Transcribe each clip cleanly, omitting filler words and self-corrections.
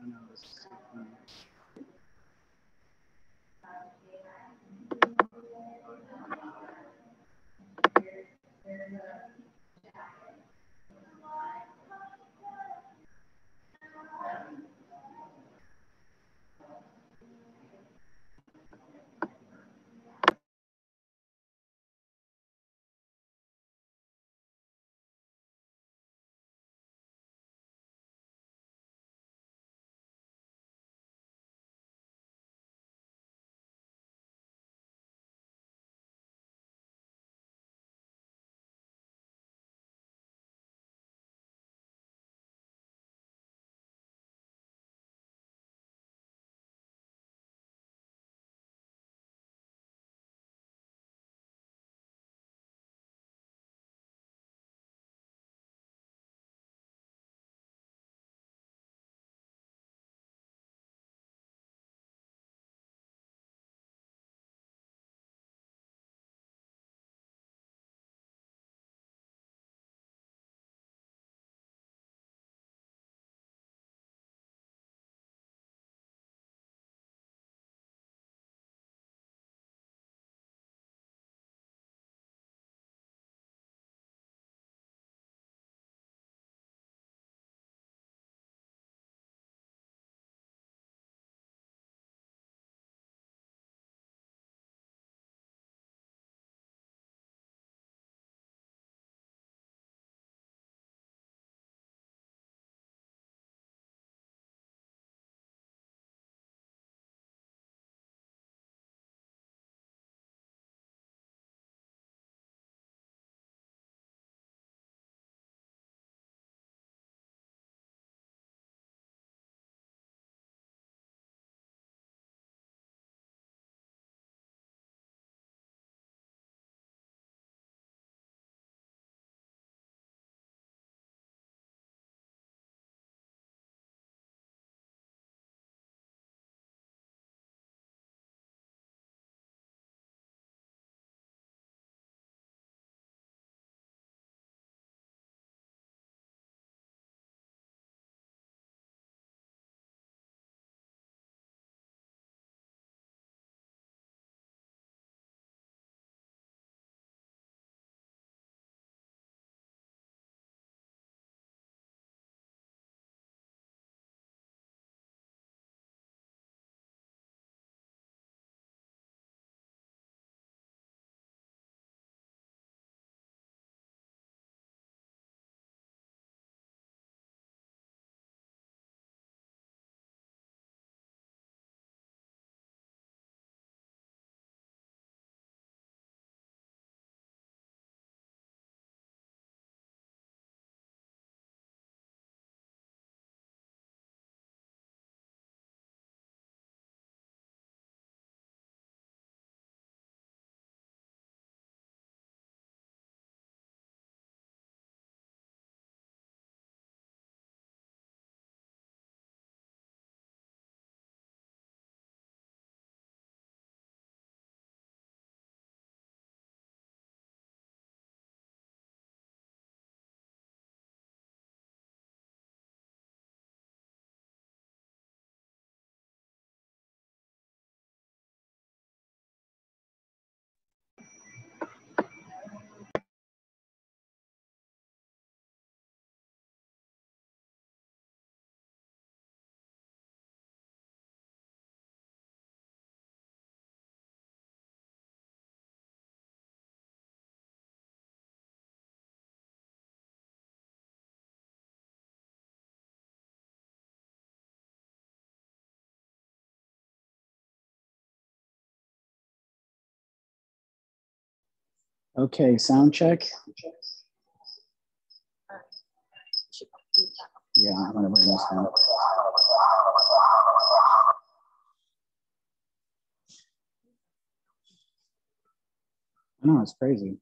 know, this is so funny. Okay, sound check. Yeah, I'm gonna bring this down. I know, it's crazy.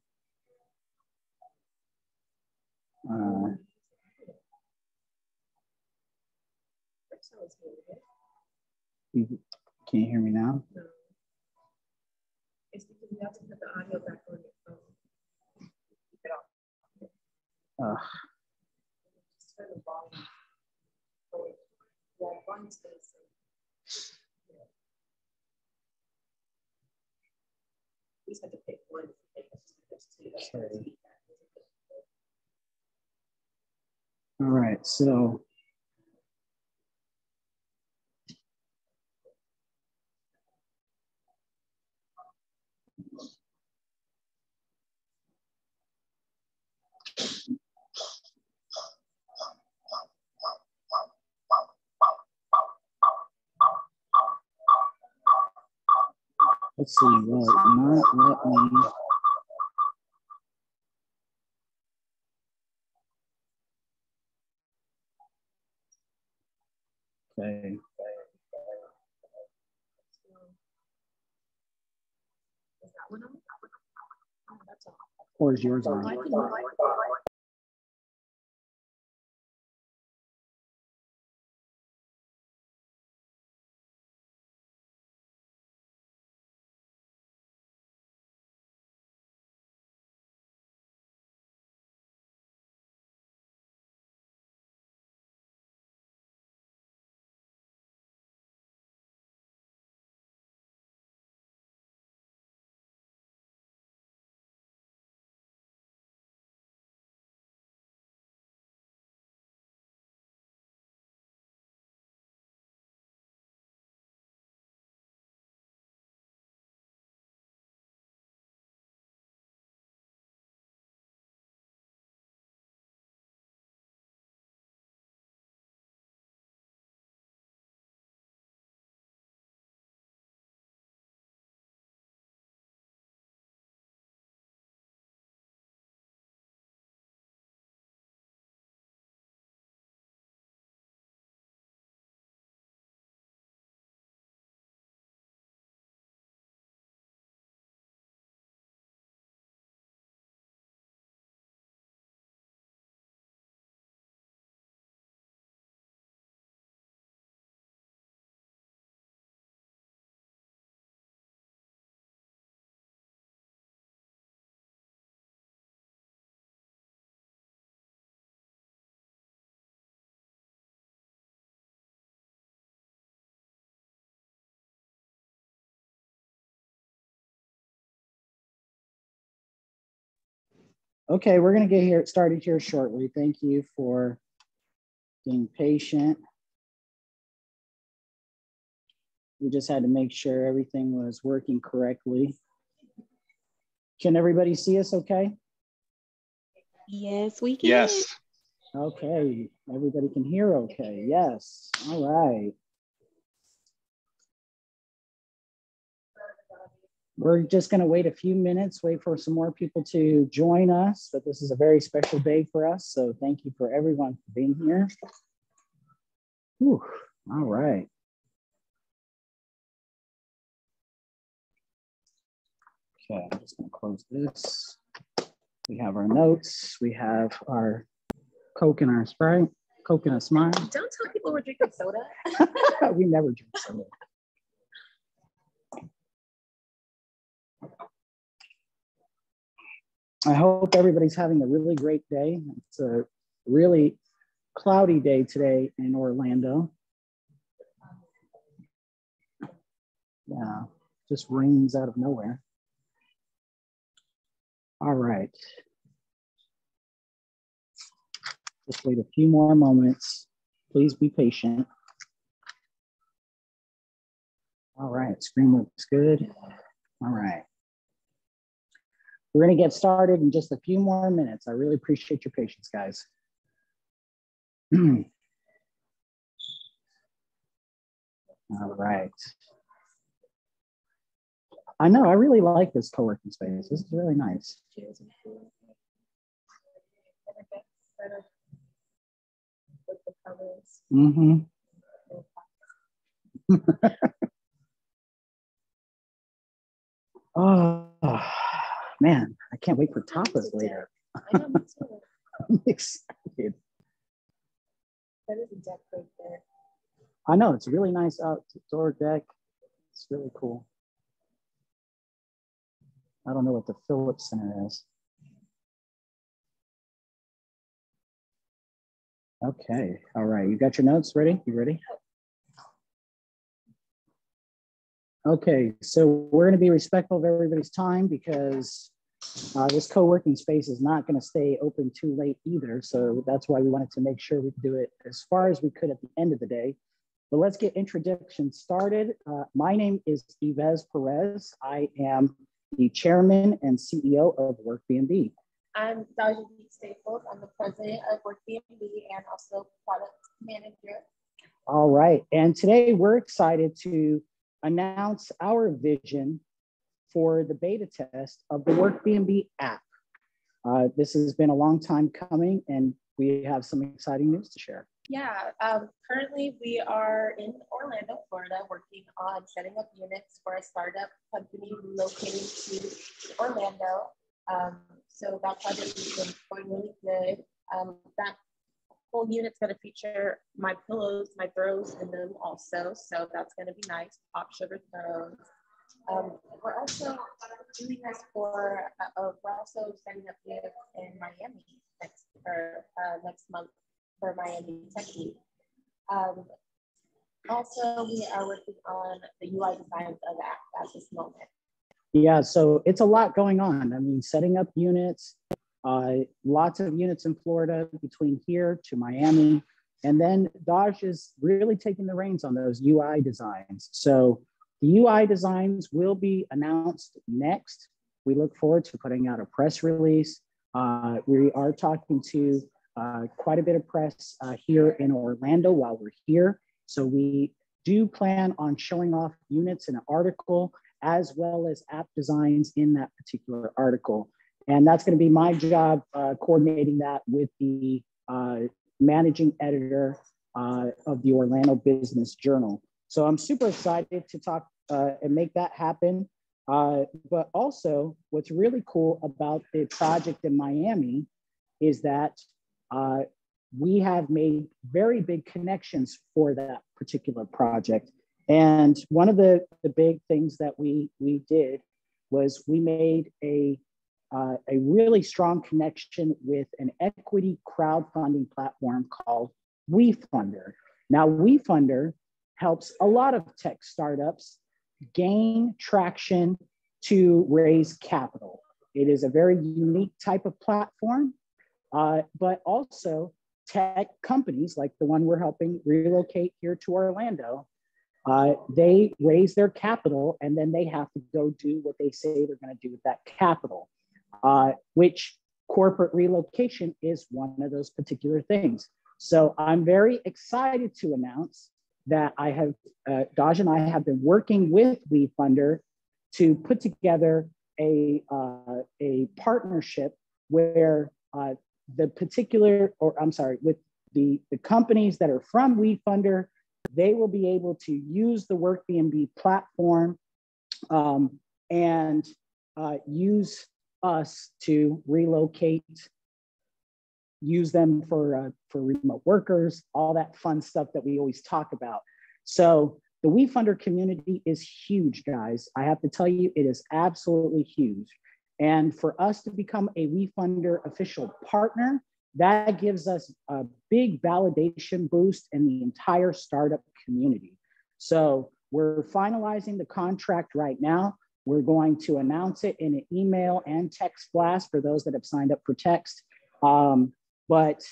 Can you hear me now? No. It's because you have to put the audio back on your phone. Keep it off. Just turn the volume. Yeah, volume stays the same. Yeah. We just have to pick one. Okay. All right, so let's see, well, not let me. Okay. Is that one on? Oh, that's all. Or is yours on? I can Okay, we're going to get started here shortly. Thank you for being patient. We just had to make sure everything was working correctly. Can everybody see us okay? Yes, we can. Yes. Okay, everybody can hear okay. Yes, all right. We're just going to wait a few minutes, wait for some more people to join us, but this is a very special day for us. So thank you for everyone for being here. Whew, all right. Okay, I'm just going to close this. We have our notes. We have our Coke and our Sprite, Coke and a smile. Don't tell people we're drinking soda. We never drink soda. I hope everybody's having a really great day. It's a really cloudy day today in Orlando. Yeah, just rains out of nowhere. All right. Just wait a few more moments. Please be patient. All right, screen looks good. All right. We're going to get started in just a few more minutes. I really appreciate your patience, guys. All right. I know, I really like this co-working space. This is really nice. Mm-hmm. Oh, man, I can't wait for tapas later. I'm excited. That is a deck right there. I know, it's a really nice outdoor deck. It's really cool. I don't know what the Phillips Center is. Okay, all right, you got your notes ready? You ready? Okay, so we're going to be respectful of everybody's time because this co-working space is not going to stay open too late either. So that's why we wanted to make sure we could do it as far as we could at the end of the day. But let's get introduction started. My name is Yeves Perez. I am the chairman and CEO of Workbnb. I'm Lakysha Williamson. I'm the president of Workbnb and also product manager. All right, and today we're excited to announce our vision for the beta test of the Workbnb app. This has been a long time coming and we have some exciting news to share. Yeah, currently we are in Orlando, Florida, working on setting up units for a startup company relocating to Orlando. So that project has been going really good. That whole unit's going to feature my pillows, my throws in them also. So that's going to be nice, pop sugar throws. We're also doing this for, we're also setting up units in Miami next month for Miami Tech Week. Also, we are working on the UI designs of the app at this moment. Yeah, so it's a lot going on. I mean, setting up units, lots of units in Florida between here to Miami. And then Daj is really taking the reins on those UI designs. So the UI designs will be announced next. We look forward to putting out a press release. We are talking to quite a bit of press here in Orlando while we're here. So we do plan on showing off units in an article as well as app designs in that particular article. And that's going to be my job coordinating that with the managing editor of the Orlando Business Journal. So I'm super excited to talk and make that happen. But also what's really cool about the project in Miami is that we have made very big connections for that particular project. And one of the big things that we did was we made a really strong connection with an equity crowdfunding platform called Wefunder. Now, Wefunder helps a lot of tech startups gain traction to raise capital. It is a very unique type of platform, but also tech companies like the one we're helping relocate here to Orlando, they raise their capital and then they have to go do what they say they're going to do with that capital, which corporate relocation is one of those particular things. So I'm very excited to announce that I have, Daj and I have been working with Wefunder to put together a partnership where with the companies that are from Wefunder, they will be able to use the Workbnb platform and use us to relocate, use them for remote workers, all that fun stuff that we always talk about. So the Wefunder community is huge, guys. I have to tell you, it is absolutely huge. And for us to become a Wefunder official partner, that gives us a big validation boost in the entire startup community. So we're finalizing the contract right now. We're going to announce it in an email and text blast for those that have signed up for text. But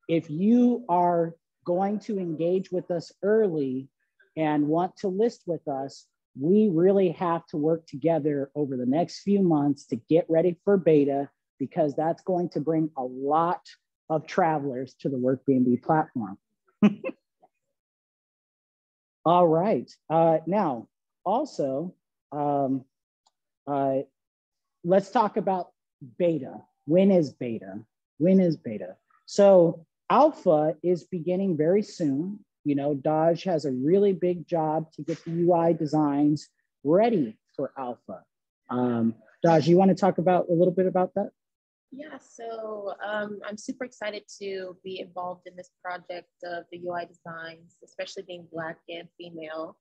if you are going to engage with us early and want to list with us, we really have to work together over the next few months to get ready for beta, because that's going to bring a lot of travelers to the Workbnb platform. All right. Now, also, let's talk about beta. When is beta? When is beta? So alpha is beginning very soon. You know, Daj has a really big job to get the UI designs ready for alpha. Daj, you want to talk about a little bit about that? Yeah, so I'm super excited to be involved in this project of the UI designs, especially being Black and female.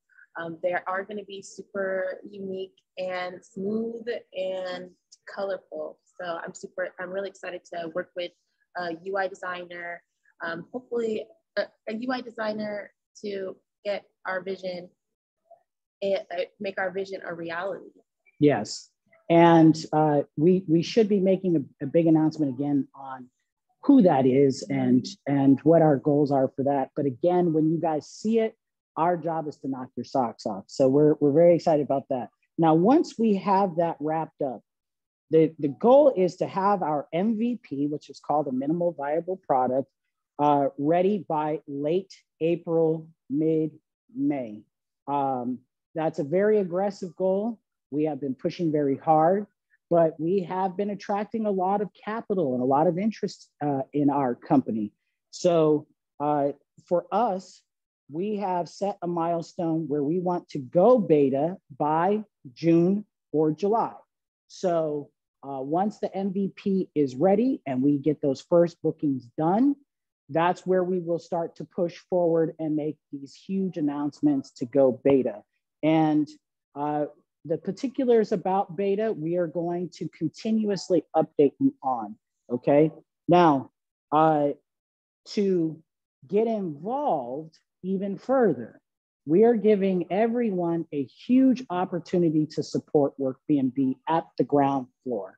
They are going to be super unique and smooth and colorful. So I'm really excited to work with a UI designer, hopefully a UI designer to get our vision make our vision a reality. Yes. And we should be making a big announcement again on who that is and what our goals are for that. But again, when you guys see it, our job is to knock your socks off. So we're very excited about that. Now, once we have that wrapped up, the goal is to have our MVP, which is called a minimal viable product, ready by late April, mid-May. That's a very aggressive goal. We have been pushing very hard, but we have been attracting a lot of capital and a lot of interest in our company. So for us, we have set a milestone where we want to go beta by June or July. So once the MVP is ready and we get those first bookings done, that's where we will start to push forward and make these huge announcements to go beta. And the particulars about beta, we are going to continuously update you on, okay? Now, to get involved even further, we are giving everyone a huge opportunity to support Workbnb at the ground floor.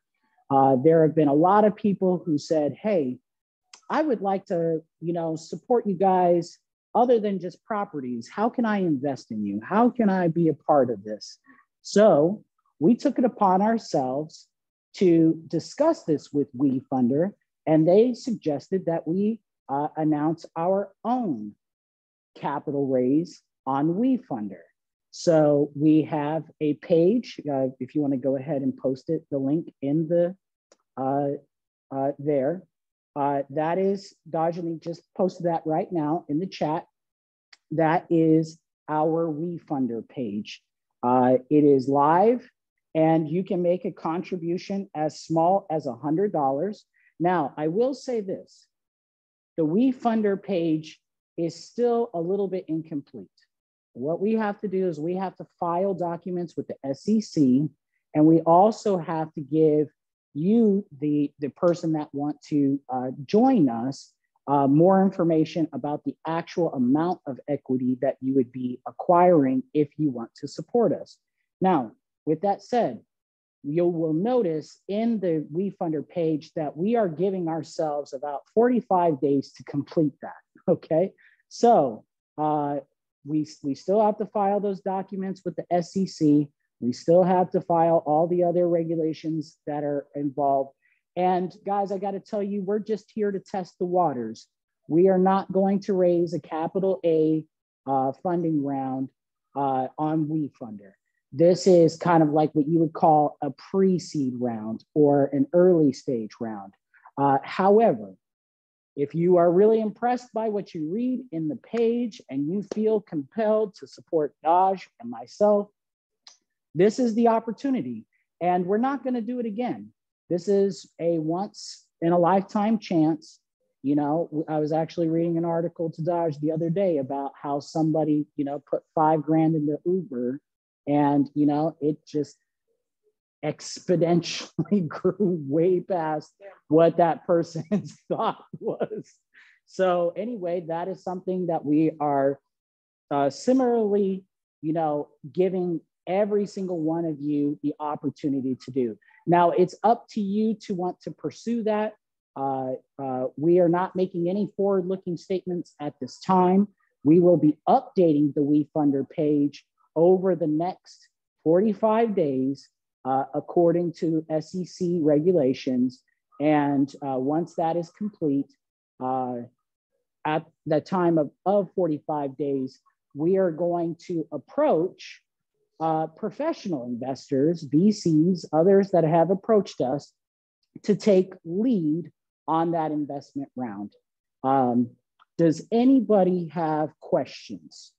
There have been a lot of people who said, hey, I would like to, support you guys other than just properties. How can I invest in you? How can I be a part of this? So we took it upon ourselves to discuss this with Wefunder, and they suggested that we announce our own capital raise on Wefunder. So we have a page, if you want to go ahead and post it, the link in the there. That is, Dajani just posted that right now in the chat. That is our Wefunder page. It is live and you can make a contribution as small as $100. Now, I will say this, the Wefunder page is still a little bit incomplete. What we have to do is we have to file documents with the SEC, and we also have to give you, the person that want to join us, more information about the actual amount of equity that you would be acquiring if you want to support us. Now, with that said, you will notice in the Wefunder page that we are giving ourselves about 45 days to complete that, okay? So we still have to file those documents with the SEC. We still have to file all the other regulations that are involved. And guys, I got to tell you, we're just here to test the waters. We are not going to raise a capital A funding round on Wefunder. This is kind of like what you would call a pre-seed round or an early stage round. However, if you are really impressed by what you read in the page and you feel compelled to support Daj and myself, this is the opportunity. And we're not going to do it again. This is a once in a lifetime chance. I was actually reading an article to Daj the other day about how somebody, put $5 grand into Uber and, it just exponentially grew way past what that person's thought was. So anyway, that is something that we are similarly, giving every single one of you the opportunity to do. Now, it's up to you to want to pursue that. We are not making any forward-looking statements at this time. We will be updating the Wefunder page over the next 45 days according to SEC regulations. And once that is complete, at the time of 45 days, we are going to approach professional investors, VCs, others that have approached us to take lead on that investment round. Does anybody have questions?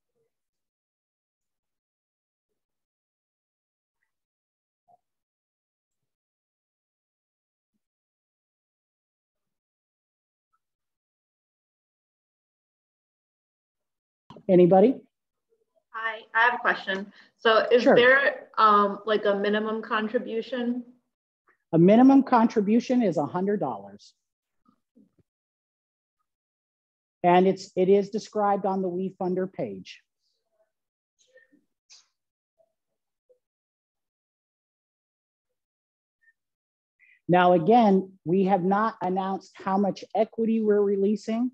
Anybody? Hi, I have a question. So is there like a minimum contribution? A minimum contribution is $100. And it is described on the Wefunder page. Now, again, we have not announced how much equity we're releasing.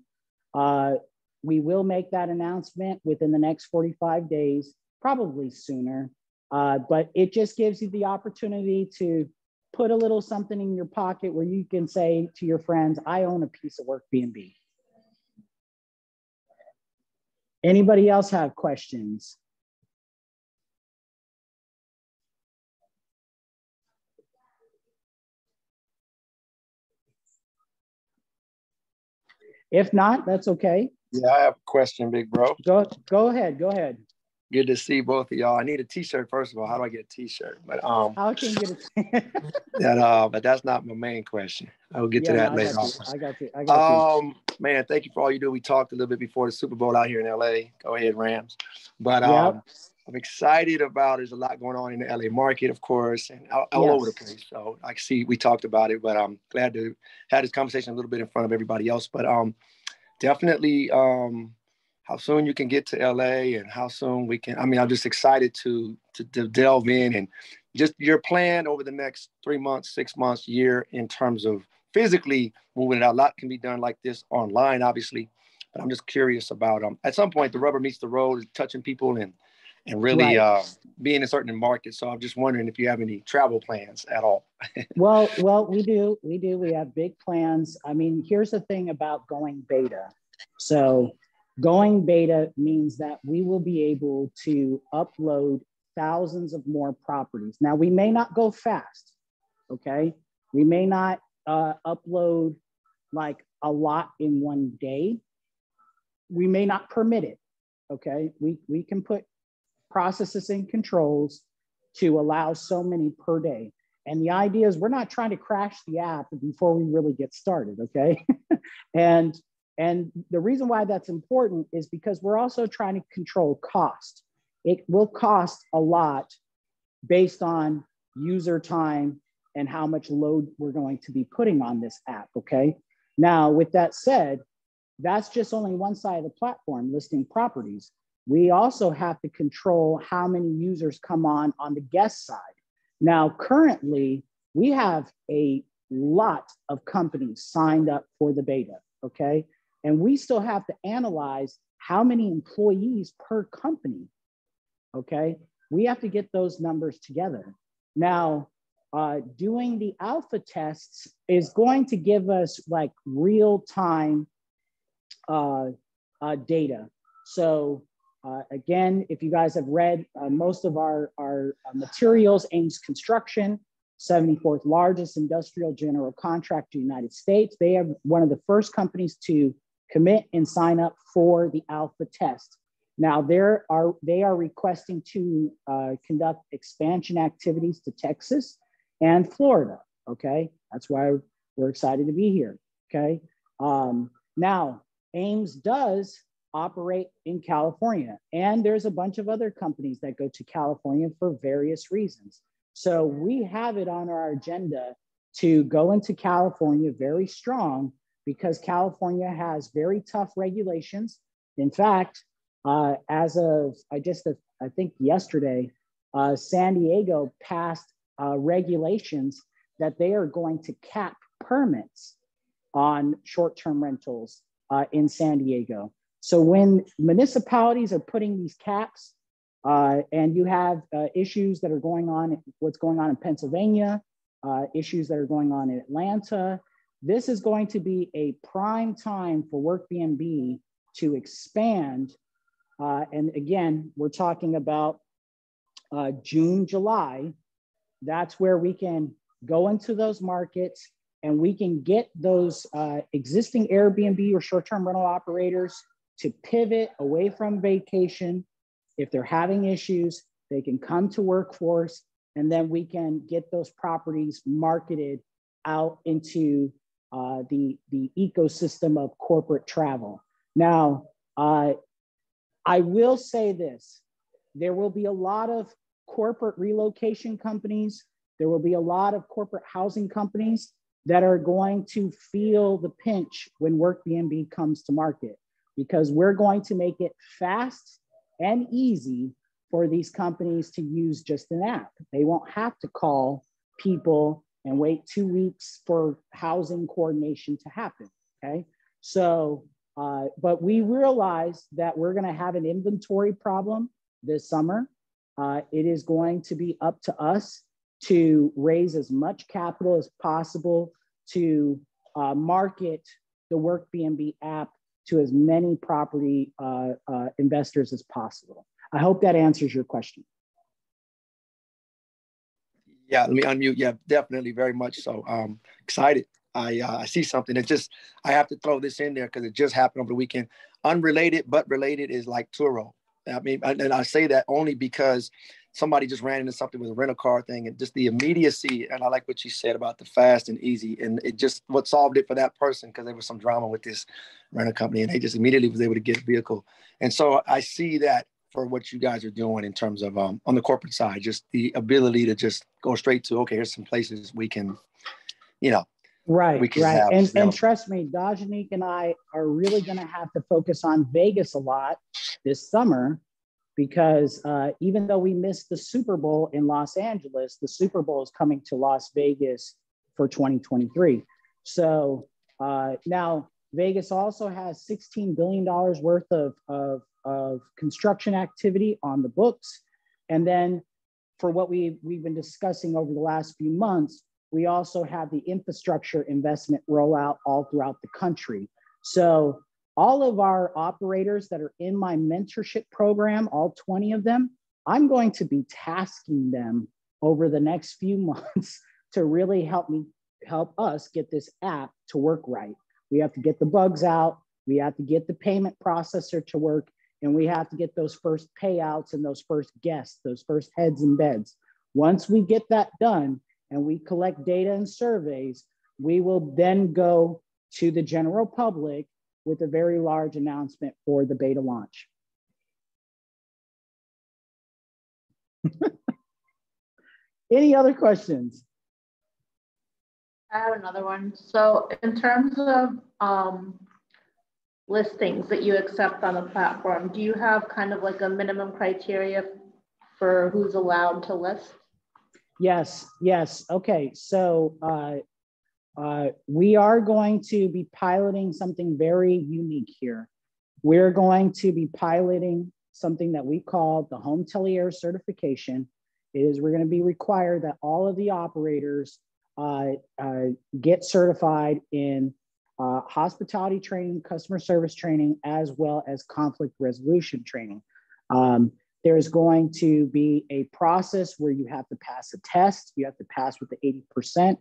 We will make that announcement within the next 45 days, probably sooner. But it just gives you the opportunity to put a little something in your pocket where you can say to your friends, I own a piece of Workbnb. Anybody else have questions? If not, that's okay. Yeah, I have a question, big bro. Go ahead. Good to see both of y'all. I need a t-shirt, first of all. How do I get a t-shirt? But how can you get it? But that's not my main question. I'll get to that later on. I got you. Man, thank you for all you do. We talked a little bit before the Super Bowl out here in LA. Go ahead, Rams. But I'm excited about, there's a lot going on in the LA market, of course, and all over the place. So I see we talked about it, but I'm glad to have this conversation a little bit in front of everybody else. But definitely how soon you can get to LA and how soon we can, I'm just excited to delve in and just your plan over the next 3 months, 6 months, year in terms of physically moving it out. A lot can be done like this online, obviously, but I'm just curious about at some point the rubber meets the road, touching people and really being in certain markets. So I'm just wondering if you have any travel plans at all. Well, we do. We have big plans. Here's the thing about going beta. So going beta means that we will be able to upload thousands of more properties. Now, we may not go fast, okay? We may not upload like a lot in one day. We may not permit it, okay? We can put processes and controls to allow so many per day. And the idea is we're not trying to crash the app before we really get started, okay? And the reason why that's important is because we're also trying to control cost. It will cost a lot based on user time and how much load we're going to be putting on this app, okay? Now, with that said, that's just only one side of the platform, listing properties. We also have to control how many users come on the guest side. Now, currently, we have a lot of companies signed up for the beta, okay? And we still have to analyze how many employees per company, okay? We have to get those numbers together. Now, doing the alpha tests is going to give us like real-time data. So again, if you guys have read most of our materials, Ames Construction, 74th largest industrial general contractor in the United States. They are one of the first companies to commit and sign up for the alpha test. Now they are requesting to conduct expansion activities to Texas and Florida, okay? That's why we're excited to be here, okay? Now, Ames does operate in California, and there's a bunch of other companies that go to California for various reasons. So we have it on our agenda to go into California very strong because California has very tough regulations. In fact, as of, I think yesterday, San Diego passed regulations that they are going to cap permits on short-term rentals in San Diego. So when municipalities are putting these caps and you have issues that are going on, what's going on in Pennsylvania, issues that are going on in Atlanta, this is going to be a prime time for Workbnb to expand. And again, we're talking about June, July. That's where we can go into those markets and we can get those existing Airbnb or short-term rental operators to pivot away from vacation. If they're having issues, they can come to Workforce, and then we can get those properties marketed out into the ecosystem of corporate travel. Now, I will say this, there will be a lot of corporate relocation companies. There will be a lot of corporate housing companies that are going to feel the pinch when Workbnb comes to market, because we're going to make it fast and easy for these companies to use just an app. They won't have to call people and wait 2 weeks for housing coordination to happen, okay? So, but we realized that we're gonna have an inventory problem this summer. It is going to be up to us to raise as much capital as possible to market the Workbnb app to as many property investors as possible. I hope that answers your question. Yeah, let me unmute. Yeah, definitely, very much so. Excited. I see something. It just, I have to throw this in there because it just happened over the weekend. Unrelated, but related is like Turo. I mean, and I say that only because somebody just ran into something with a rental car thing and just the immediacy. And I like what you said about the fast and easy. And it just, what solved it for that person, because there was some drama with this rental company and they just immediately was able to get a vehicle. And so I see that for what you guys are doing in terms of on the corporate side, just the ability to just go straight to, okay, here's some places we can, you know, right. Have, and trust me, Dajanique and I are really going to have to focus on Vegas a lot this summer, because even though we missed the Super Bowl in Los Angeles, the Super Bowl is coming to Las Vegas for 2023. So now Vegas also has $16 billion worth of construction activity on the books. And then for what we've been discussing over the last few months, we also have the infrastructure investment rollout all throughout the country. So all of our operators that are in my mentorship program, all 20 of them, I'm going to be tasking them over the next few months to really help us get this app to work right. We have to get the bugs out. We have to get the payment processor to work. And we have to get those first payouts and those first guests, those first heads and beds. Once we get that done and we collect data and surveys, we will then go to the general public with a very large announcement for the beta launch. Any other questions? I have another one. So in terms of listings that you accept on the platform, do you have kind of like a minimum criteria for who's allowed to list? Yes. Okay, so we are going to be piloting something very unique here. We're going to be piloting something that we call the hotelier certification. We're going to be required that all of the operators get certified in hospitality training, customer service training, as well as conflict resolution training. There's going to be a process where you have to pass a test. You have to pass with the 80%.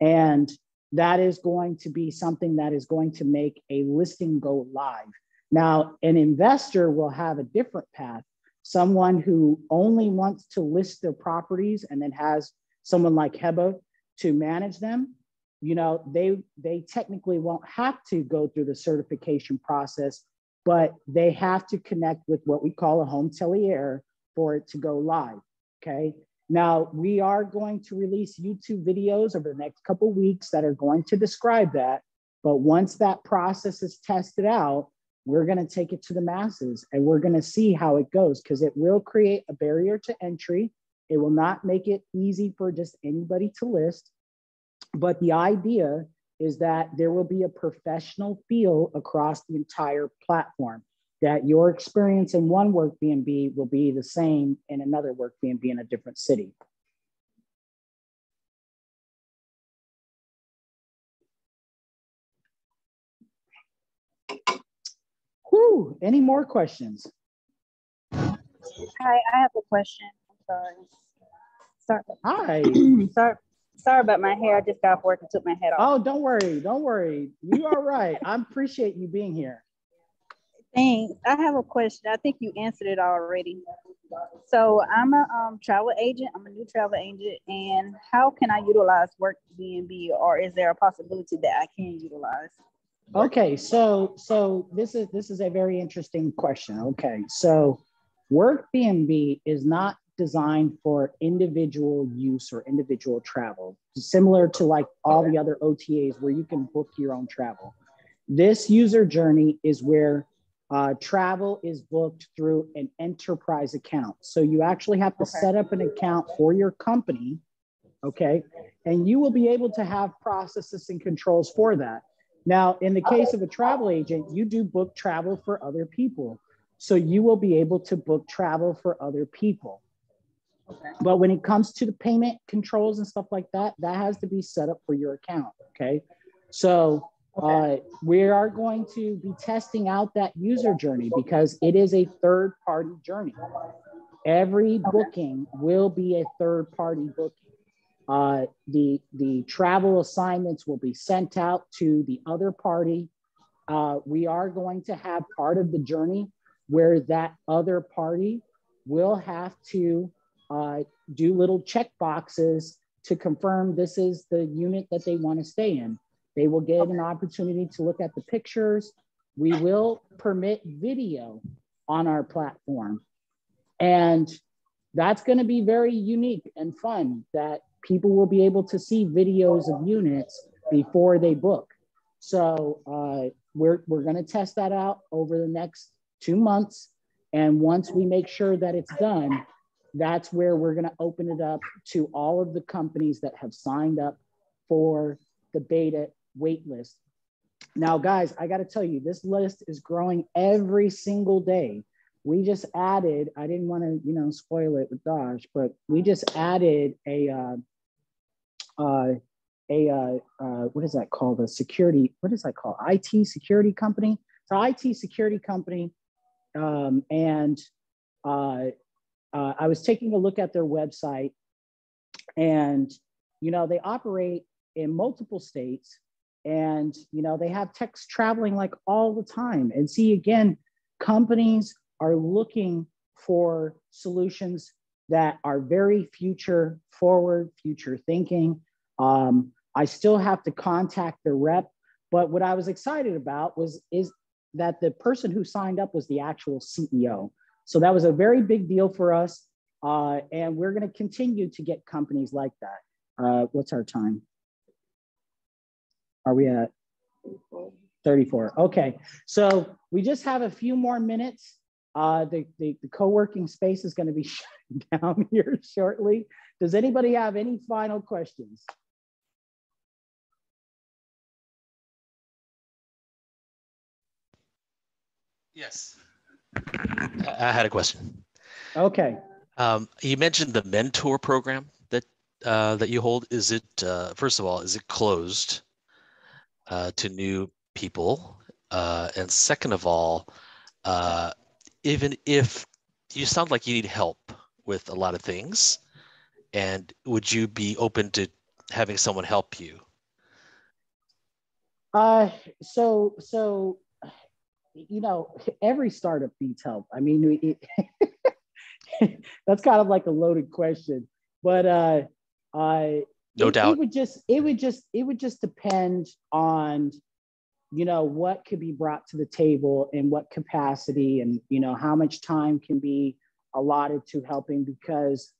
And that is going to be something that is going to make a listing go live. Now, an investor will have a different path. Someone who only wants to list their properties and then has someone like Heba to manage them, you know, they technically won't have to go through the certification process, but they have to connect with what we call a hotelier for it to go live, okay? Now, we are going to release YouTube videos over the next couple of weeks that are going to describe that. But once that process is tested out, we're going to take it to the masses and we're going to see how it goes, because it will create a barrier to entry. It will not make it easy for just anybody to list. But the idea is that there will be a professional feel across the entire platform, that your experience in one Workbnb will be the same in another Workbnb in a different city. Whew, any more questions? Hi, I have a question. I'm sorry. Hi. Sorry about my hair. I just got off work and took my head off. Oh, don't worry. You are right. I appreciate you being here. Thanks. I have a question. I think you answered it already. So I'm a travel agent. I'm a new travel agent. And how can I utilize Workbnb, or is there a possibility that I can utilize? Okay, so this is a very interesting question. Okay, so Workbnb is not designed for individual use or individual travel, similar to like all the other OTAs where you can book your own travel. This user journey is where travel is booked through an enterprise account. So you actually have to set up an account for your company okay? And you will be able to have processes and controls for that. Now, in the case of a travel agent, you do book travel for other people. So you will be able to book travel for other people. Okay. But when it comes to the payment controls and stuff like that, that has to be set up for your account, okay? So we are going to be testing out that user journey because it is a third-party journey. Every booking will be a third-party booking. The travel assignments will be sent out to the other party. We are going to have part of the journey where that other party will have to do little check boxes to confirm this is the unit that they want to stay in. They will get an opportunity to look at the pictures. We will permit video on our platform. And that's going to be very unique and fun that people will be able to see videos of units before they book. So we're going to test that out over the next 2 months. And once we make sure that it's done, that's where we're going to open it up to all of the companies that have signed up for the beta wait list. Now, guys, I got to tell you, this list is growing every single day. We just added, I didn't want to, spoil it with Dodge, but we just added what is that called? IT security company. It's an IT security company. I was taking a look at their website and, they operate in multiple states and, they have techs traveling like all the time. And see, again, companies are looking for solutions that are very future forward, future thinking. I still have to contact the rep, but what I was excited about is that the person who signed up was the actual CEO. So that was a very big deal for us. And we're going to continue to get companies like that. What's our time? Are we at 34? Okay. So we just have a few more minutes. The co-working space is going to be shutting down here shortly. Does anybody have any final questions? Yes. I had a question. Okay. You mentioned the mentor program that you hold. Is it first of all, is it closed to new people? And second of all, even if you sound like you need help with a lot of things, and would you be open to having someone help you? So every startup needs help. I mean, that's kind of like a loaded question, but no doubt. It would just depend on, what could be brought to the table in what capacity and, how much time can be allotted to helping because,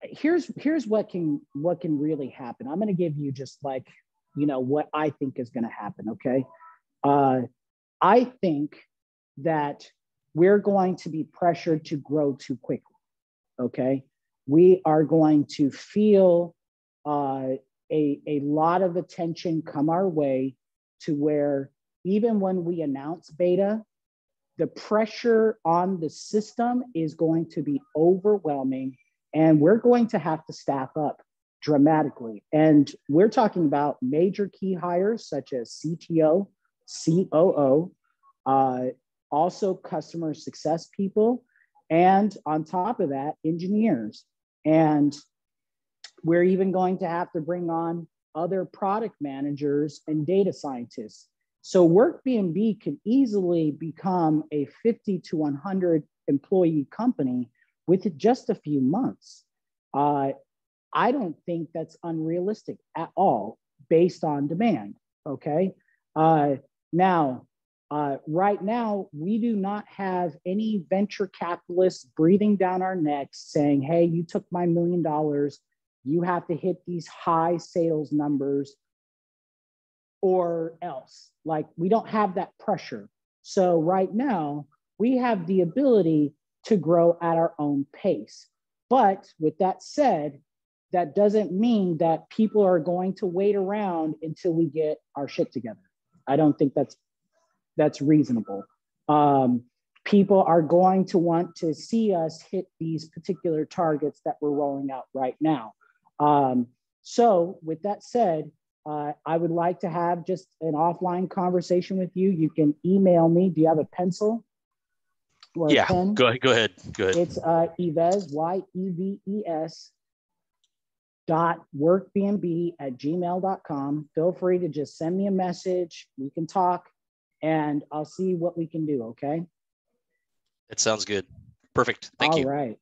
here's what can really happen. I'm going to give you just like, what I think is going to happen. Okay. I think that we're going to be pressured to grow too quickly. Okay. We are going to feel a lot of attention come our way to where even when we announce beta, the pressure on the system is going to be overwhelming and we're going to have to staff up dramatically. And we're talking about major key hires such as CTO, COO, also customer success people, and on top of that, engineers. And we're even going to have to bring on other product managers and data scientists. So Workbnb could easily become a 50 to 100 employee company with just a few months. I don't think that's unrealistic at all based on demand, okay? Now, right now, we do not have any venture capitalists breathing down our necks saying, hey, you took my $1 million, you have to hit these high sales numbers or else. Like, we don't have that pressure. So right now, we have the ability to grow at our own pace. But with that said, that doesn't mean that people are going to wait around until we get our shit together. I don't think that's reasonable. People are going to want to see us hit these particular targets that we're rolling out right now. So with that said, I would like to have just an offline conversation with you. You can email me. Do you have a pencil or a pen? Go ahead. It's Yeves, Yeves, .workbnb@gmail.com. Feel free to just send me a message. We can talk and I'll see what we can do, okay? It sounds good. Perfect. Thank you. All right.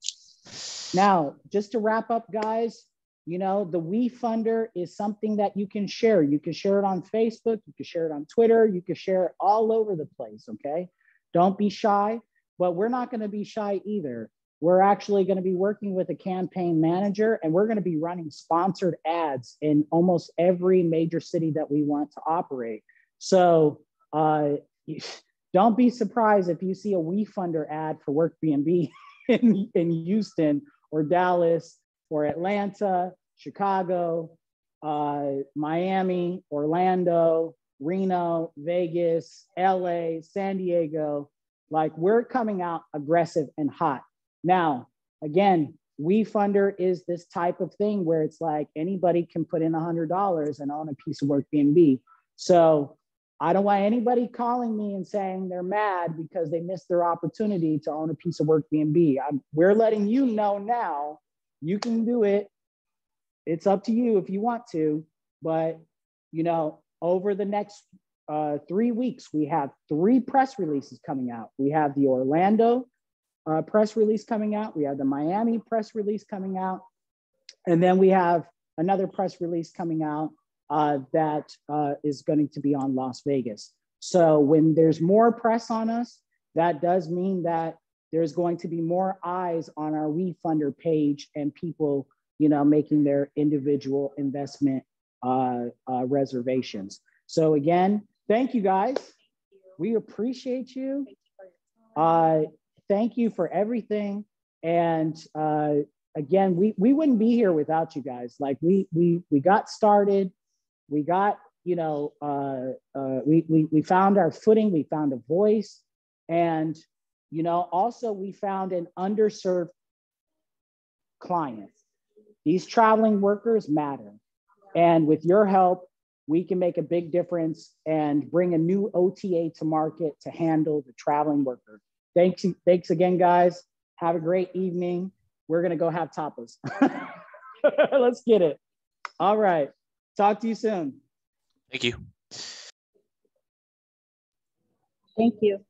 Now, just to wrap up, guys, you know, the Wefunder is something that you can share. You can share it on Facebook. You can share it on Twitter. You can share it all over the place, okay? Don't be shy, but we're not going to be shy either. We're actually going to be working with a campaign manager, and we're going to be running sponsored ads in almost every major city that we want to operate. So don't be surprised if you see a Wefunder ad for Workbnb in Houston or Dallas or Atlanta, Chicago, Miami, Orlando, Reno, Vegas, LA, San Diego. Like, we're coming out aggressive and hot. Now, again, Wefunder is this type of thing where it's like anybody can put in $100 and own a piece of Workbnb. So I don't want anybody calling me and saying they're mad because they missed their opportunity to own a piece of Workbnb. We're letting you know now, you can do it. It's up to you if you want to, but you know, over the next 3 weeks, we have 3 press releases coming out. We have the Orlando press release coming out. We have the Miami press release coming out. And then we have another press release coming out that is going to be on Las Vegas. So when there's more press on us, that does mean that there's going to be more eyes on our Wefunder page and people, you know, making their individual investment reservations. So again, thank you guys. We appreciate you. Thank you for everything. And again, we wouldn't be here without you guys. Like we got started. We got, you know, we found our footing. We found a voice. And, you know, also we found an underserved client. These traveling workers matter. And with your help, we can make a big difference and bring a new OTA to market to handle the traveling worker. Thanks again, guys. Have a great evening. We're going to go have tapas. Let's get it. All right. Talk to you soon. Thank you. Thank you.